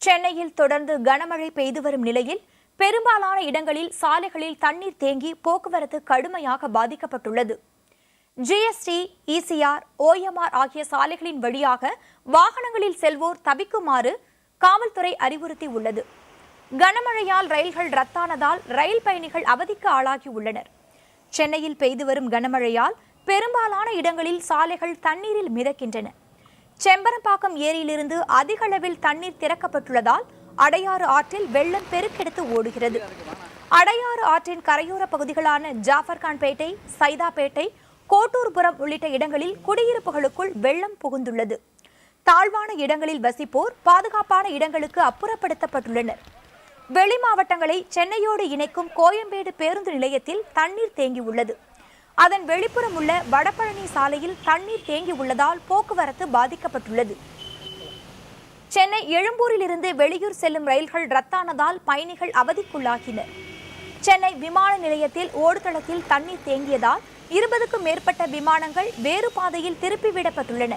சென்னையில் தொடர்ந்து கனமழை பெய்து வரும் நிலையில் பெரும்பாலான இடங்களில் சாலைகளில் தண்ணீர் தேங்கி போக்குவரத்து கடுமையாக பாதிக்கப்பட்டுள்ளது. ஜிஎஸ்டி, இசிஆர், ஓஎம்ஆர் ஆகிய சாலைகளின் வழியாக வாகனங்களில் செல்வோர் தவிக்குமாறு காவல்துறை அறிவுறுத்தியுள்ளது. கனமழையால் ரயில்கள் ரத்தானதால் ரயில் பயணிகள் அவதிக்கு ஆளாகியுள்ளனர். சென்னையில் பெய்து வரும் கனமழையால் பெரும்பாலான இடங்களில் சாலைகள் தண்ணீரில் மிதக்கின்றன. செம்பரம்பாக்கம் ஏரியிலிருந்து அதிக அளவில் தண்ணீர் திறக்கப்பட்டுள்ளதால் அடையாறு ஆற்றில் வெள்ளம் பெருக்கெடுத்து ஓடுகிறது. அடையாறு ஆற்றின் கரையோர பகுதிகளான ஜாஃபர்கான்பேட்டை, சைதாப்பேட்டை, கோட்டூர்புரம் உள்ளிட்ட இடங்களில் குடியிருப்புகளுக்குள் வெள்ளம் புகுந்துள்ளது. தாழ்வான இடங்களில் வசிப்போர் பாதுகாப்பான இடங்களுக்கு அப்புறப்படுத்தப்பட்டுள்ளனர். வெளி மாவட்டங்களை சென்னையோடு இணைக்கும் கோயம்பேடு பேருந்து நிலையத்தில் தண்ணீர் தேங்கியுள்ளது. அதன் வெளிப்புறம் உள்ள வடபழனி சாலையில் தண்ணீர் தேங்கி உள்ளதால் போக்குவரத்து பாதிக்கப்பட்டுள்ளது. சென்னை எழும்பூரிலிருந்து வெளியூர் செல்லும் ரயில்கள் ரத்தானதால் பயணிகள் அவதிக்குள்ளாகினர். சென்னை விமான நிலையத்தில் ஓடுதளத்தில் தண்ணீர் தேங்கியதால் 20க்கும் மேற்பட்ட விமானங்கள் வேறு பாதையில் திருப்பிவிடப்பட்டுள்ளன.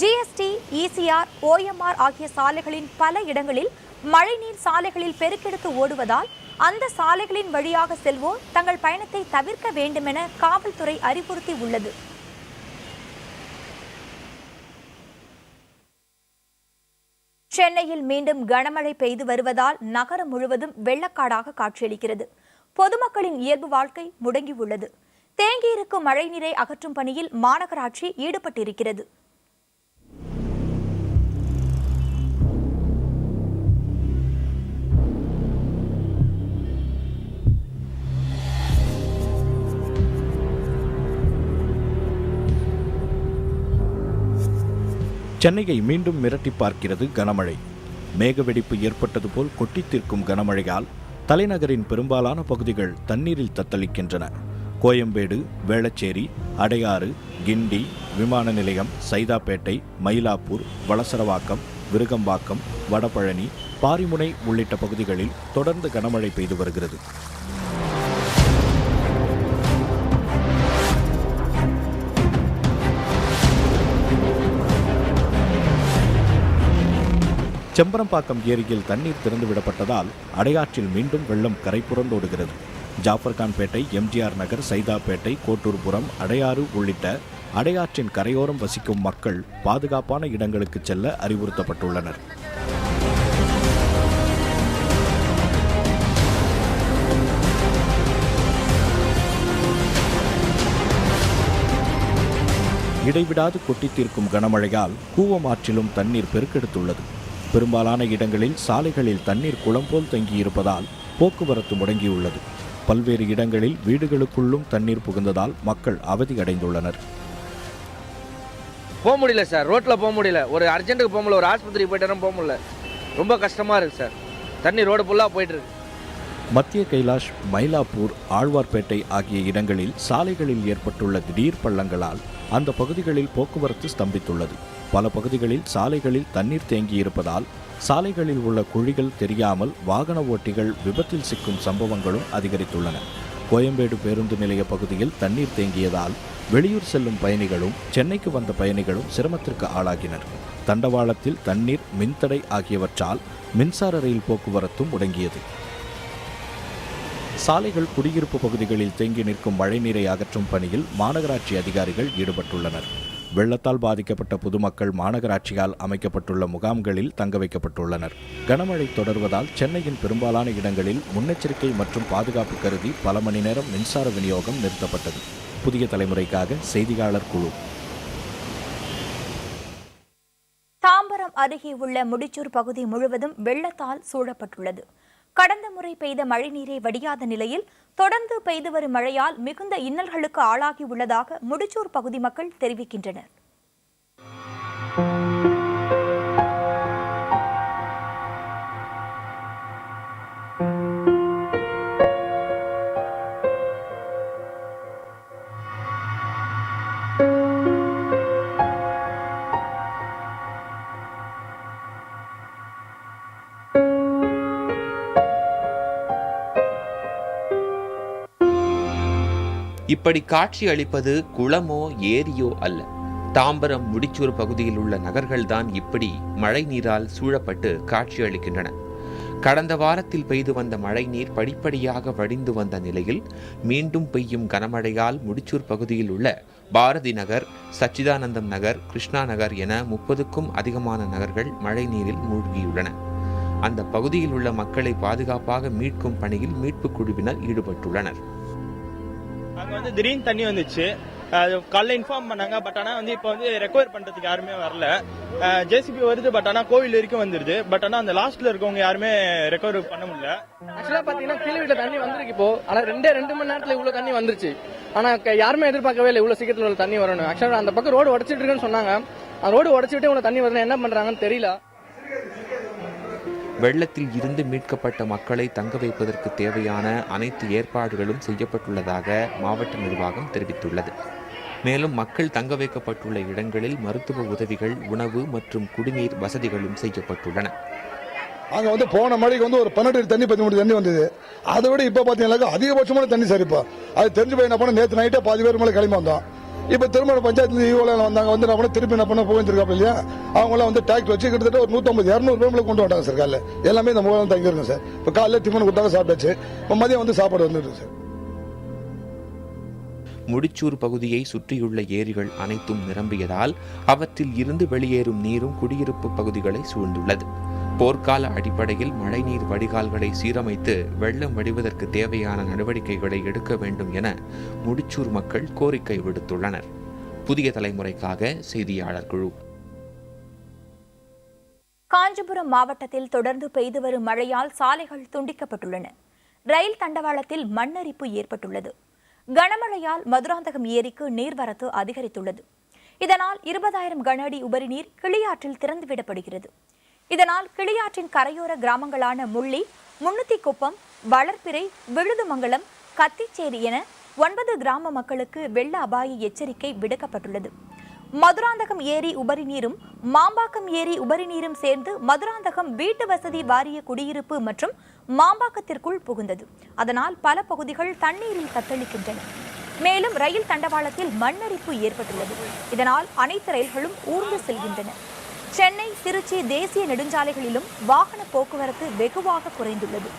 ஜிஎஸ்டி, இசிஆர், ஓஎம்ஆர் ஆகிய சாலைகளின் பல இடங்களில் மழைநீர் சாலைகளில் பெருக்கெடுத்து ஓடுவதால் அந்த சாலைகளின் வழியாக செல்வோர் தங்கள் பயணத்தை தவிர்க்க வேண்டுமென காவல்துறை அறிவுறுத்தி உள்ளது. சென்னையில் மீண்டும் கனமழை பெய்து வருவதால் நகரம் முழுவதும் வெள்ளக்காடாக காட்சியளிக்கிறது. பொதுமக்களின் இயல்பு வாழ்க்கை முடங்கியுள்ளது. தேங்கியிருக்கும் மழைநீரை அகற்றும் பணியில் மாநகராட்சி ஈடுபட்டிருக்கிறது. சென்னையை மீண்டும் மிரட்டி பார்க்கிறது கனமழை. மேகவெடிப்பு ஏற்பட்டது போல் கொட்டித்தீர்க்கும் கனமழையால் தலைநகரின் பெரும்பாலான பகுதிகள் தண்ணீரில் தத்தளிக்கின்றன. கோயம்பேடு, வேளச்சேரி, அடையாறு, கிண்டி, விமான நிலையம், சைதாப்பேட்டை, மயிலாப்பூர், வளசரவாக்கம், விருகம்பாக்கம், வடபழனி, பாரிமுனை உள்ளிட்ட பகுதிகளில் தொடர்ந்து கனமழை பெய்து வருகிறது. செம்பரம்பாக்கம் ஏரியில் தண்ணீர் திறந்துவிடப்பட்டதால் அடையாற்றில் மீண்டும் வெள்ளம் கரை புரண்டோடுகிறது. ஜாஃபர்கான்பேட்டை, எம்ஜிஆர் நகர், சைதாப்பேட்டை, கோட்டூர்புரம், அடையாறு உள்ளிட்ட அடையாற்றின் கரையோரம் வசிக்கும் மக்கள் பாதுகாப்பான இடங்களுக்கு செல்ல அறிவுறுத்தப்பட்டுள்ளனர். இடைவிடாது கொட்டித்தீர்க்கும் கனமழையால் கூவம் ஆற்றிலும் தண்ணீர் பெருக்கெடுத்துள்ளது. பெரும்பாலான இடங்களில் சாலைகளில் தண்ணீர் குளம் போல் தங்கியிருப்பதால் போக்குவரத்து முடங்கியுள்ளது. பல்வேறு இடங்களில் வீடுகளுக்குள்ளும் தண்ணீர் புகுந்ததால் மக்கள் அவதி அடைந்துள்ளனர். போக முடியல சார், ரோட்டில் போக முடியல. ஒரு அர்ஜென்ட்டுக்கு போக முடியல, ஒரு ஆஸ்பத்திரி போயிட்டு போக முடியல. ரொம்ப கஷ்டமாக இருக்குது சார். தண்ணி ரோடு ஃபுல்லாக போயிட்டு இருக்கு. மத்திய கைலாஷ், மயிலாப்பூர், ஆழ்வார்பேட்டை ஆகிய இடங்களில் சாலைகளில் ஏற்பட்டுள்ள திடீர் பள்ளங்களால் அந்த பகுதிகளில் போக்குவரத்து ஸ்தம்பித்துள்ளது. பல பகுதிகளில் சாலைகளில் தண்ணீர் தேங்கியிருப்பதால் சாலைகளில் உள்ள குழிகள் தெரியாமல் வாகன ஓட்டிகள் விபத்தில் சிக்கும் சம்பவங்களும் அதிகரித்துள்ளன. கோயம்பேடு பேருந்து நிலைய பகுதியில் தண்ணீர் தேங்கியதால் வெளியூர் செல்லும் பயணிகளும் சென்னைக்கு வந்த பயணிகளும் சிரமத்திற்கு ஆளாகினர். தண்டவாளத்தில் தண்ணீர், மின்தடை ஆகியவற்றால் மின்சார ரயில் போக்குவரத்தும் முடங்கியது. சாலைகள், குடியிருப்பு பகுதிகளில் தேங்கி நிற்கும் மழைநீரை அகற்றும் பணியில் மாநகராட்சி அதிகாரிகள் ஈடுபட்டுள்ளனர். வெள்ளத்தால் பாதிக்கப்பட்ட பொதுமக்கள் மாநகராட்சியால் அமைக்கப்பட்டுள்ள முகாம்களில் தங்க வைக்கப்பட்டுள்ளனர். கனமழை தொடர்வதால் சென்னையின் பெரும்பாலான இடங்களில் முன்னெச்சரிக்கை மற்றும் பாதுகாப்பு கருதி பல மணி நேரம் மின்சார விநியோகம் நிறுத்தப்பட்டது. புதிய தலைமுறைக்காக செய்தியாளர் குழு. தாம்பரம் அருகே உள்ள முடிச்சூர் பகுதி முழுவதும் வெள்ளத்தால் சூழப்பட்டுள்ளது. கடந்த முறை பெய்த மழைநீரை வடியாத நிலையில் தொடர்ந்து பெய்து வரும் மழையால் மிகுந்த இன்னல்களுக்கு ஆளாகியுள்ளதாக முடிச்சூர் பகுதி மக்கள் தெரிவிக்கின்றனர். இப்படி காட்சி அளிப்பது குளமோ ஏரியோ அல்ல, தாம்பரம், முடிச்சூர் பகுதியில் உள்ள நகர்கள்தான் இப்படி மழை நீரால் சூழப்பட்டு காட்சியளிக்கின்றன. கடந்த வாரத்தில் பெய்து வந்த மழை நீர் படிப்படியாக வடிந்து வந்த நிலையில் மீண்டும் பெய்யும் கனமழையால் முடிச்சூர் பகுதியில் உள்ள பாரதி நகர், சச்சிதானந்தம் நகர், கிருஷ்ணா நகர் என 30க்கும் அதிகமான நகர்கள் மழை நீரில் மூழ்கியுள்ளன. அந்த பகுதியில் உள்ள மக்களை பாதுகாப்பாக மீட்கும் பணியில் மீட்புக் குழுவினர் ஈடுபட்டுள்ளனர். அங்கே திடீர்னு தண்ணி வந்துச்சு. காலைல இன்ஃபார்ம் பண்ணாங்க. பட் ஆனால் இப்போ ரெக்கவர் பண்ணுறதுக்கு யாருமே வரல. ஜேசிபி வருது, பட் ஆனால் கோவில் வரைக்கும் வந்துருது. பட் ஆனால் அந்த லாஸ்ட்ல இருக்கவங்க யாருமே ரெக்கவர் பண்ண முடியல. ஆக்சுவலாக பார்த்தீங்கன்னா கீழே வீட்டில் தண்ணி வந்திருக்கு இப்போ. ஆனால் 2 மணி நேரத்தில் இவ்வளோ தண்ணி வந்துருச்சு. ஆனால் யாருமே எதிர்பார்க்கவே இல்லை இவ்வளோ சீக்கிரத்தில் உள்ள தண்ணி வரணும். ஆக்சுவலாக அந்த பக்கம் ரோடு உடச்சிட்டு இருக்குன்னு சொன்னாங்க. அந்த ரோடு உடச்சிட்டு இவ்வளோ தண்ணி வரணும், என்ன பண்ணுறாங்கன்னு தெரியல. வெள்ளத்தில் இருந்து மீட்கப்பட்ட மக்களை தங்க வைப்பதற்கு தேவையான அனைத்து ஏற்பாடுகளும் செய்யப்பட்டுள்ளதாக மாவட்ட நிர்வாகம் தெரிவித்துள்ளது. மேலும் மக்கள் தங்க வைக்கப்பட்டுள்ள இடங்களில் மருத்துவ உதவிகள், உணவு மற்றும் குடிநீர் வசதிகளும் செய்யப்பட்டுள்ளன. அங்கே போன மழைக்கு ஒரு 12 தண்ணி 13 தண்ணி வந்தது. அதை விட இப்போ பார்த்தீங்கன்னா அதிகபட்சமான தண்ணி சார். இப்போ அது தெரிஞ்சு போய் என்ன பண்ண, நேற்று நைட்டே பாதி பேர் மேலே கிளம்பி வந்தோம். இப்போ திருமண பஞ்சாயத்து ஈவோல வந்தாங்க. என்ன பண்ண திருப்பி என்ன பண்ண போயிருக்காப்ல இல்லையா, அவங்களாம் டிராக்டர் வச்சு கிட்டத்தட்ட ஒரு 150-200 பேர் கொண்டு வந்தாங்க சார். காலையில் எல்லாமே இந்த மூலம் தங்கியிருக்கோம் சார். இப்போ காலையில் டிஃபன் கொடுத்தாங்க, சாப்பிட்டாச்சு. இப்போ மதியம் சாப்பாடு வந்துருக்கு சார். முடிச்சூர் பகுதியை சுற்றியுள்ள ஏரிகள் அனைத்தும் நிரம்பியதால் அவற்றில் இருந்து வெளியேறும் நீரும் குடியிருப்பு பகுதிகளை சூழ்ந்துள்ளது. போர்க்கால அடிப்படையில் மழைநீர் வடிகால்களை சீரமைத்து வெள்ளம் வடிவதற்கு தேவையான நடவடிக்கைகளை எடுக்க வேண்டும் என முடிச்சூர் மக்கள் கோரிக்கை விடுத்துள்ளனர். புதிய தலைமுறைக்காக செய்தியாளர் குழு. காஞ்சிபுரம் மாவட்டத்தில் தொடர்ந்து பெய்து வரும் மழையால் சாலைகள் துண்டிக்கப்பட்டுள்ளன. ரயில் தண்டவாளத்தில் மண்ணரிப்பு ஏற்பட்டுள்ளது. கனமழையால் மதுராந்தகம் ஏரிக்கு நீர்வரத்து அதிகரித்துள்ளது. இதனால் 20,000 கன அடி உபரி நீர் கிளியாற்றில் திறந்துவிடப்படுகிறது. இதனால் கிளியாற்றின் கரையோர கிராமங்களான முள்ளி, முன்னுத்திக்குப்பம், வளர்ப்பிறை, விழுதுமங்கலம், கத்திச்சேரி என 9 கிராம மக்களுக்கு வெள்ள அபாய எச்சரிக்கை விடுக்கப்பட்டுள்ளது. மதுராந்தகம் ஏரி உபரி நீரும் மாம்பாக்கம் ஏரி உபரி நீரும் சேர்ந்து மதுராந்தகம் வீட்டு வசதி வாரிய குடியிருப்பு மற்றும் மாம்பாக்கத்திற்குள் புகுந்தது. அதனால் பல பகுதிகள் தண்ணீரில் தத்தளிக்கின்றன. மேலும் ரயில் தண்டவாளத்தில் மண்ணரிப்பு ஏற்பட்டுள்ளது. இதனால் அனைத்து ரயில்களும் ஊர்ந்து செல்கின்றன. சென்னை, திருச்சி தேசிய நெடுஞ்சாலைகளிலும் வாகன போக்குவரத்து வெகுவாக குறைந்துள்ளது.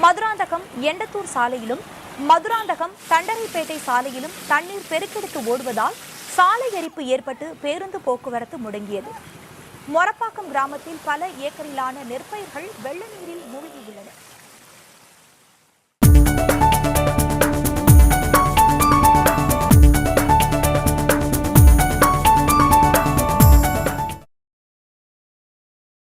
மதுராந்தகம் எண்டத்தூர் சாலையிலும் மதுராந்தகம் தண்டரைப்பேட்டை சாலையிலும் தண்ணீர் பெருக்கெடுத்து ஓடுவதால் சாலை எரிப்பு ஏற்பட்டு பேருந்து போக்குவரத்து முடங்கியது. மொரப்பாக்கம் கிராமத்தில் பல ஏக்கரிலான நெற்பயிர்கள் வெள்ள நீரில் மூழ்கியுள்ளன.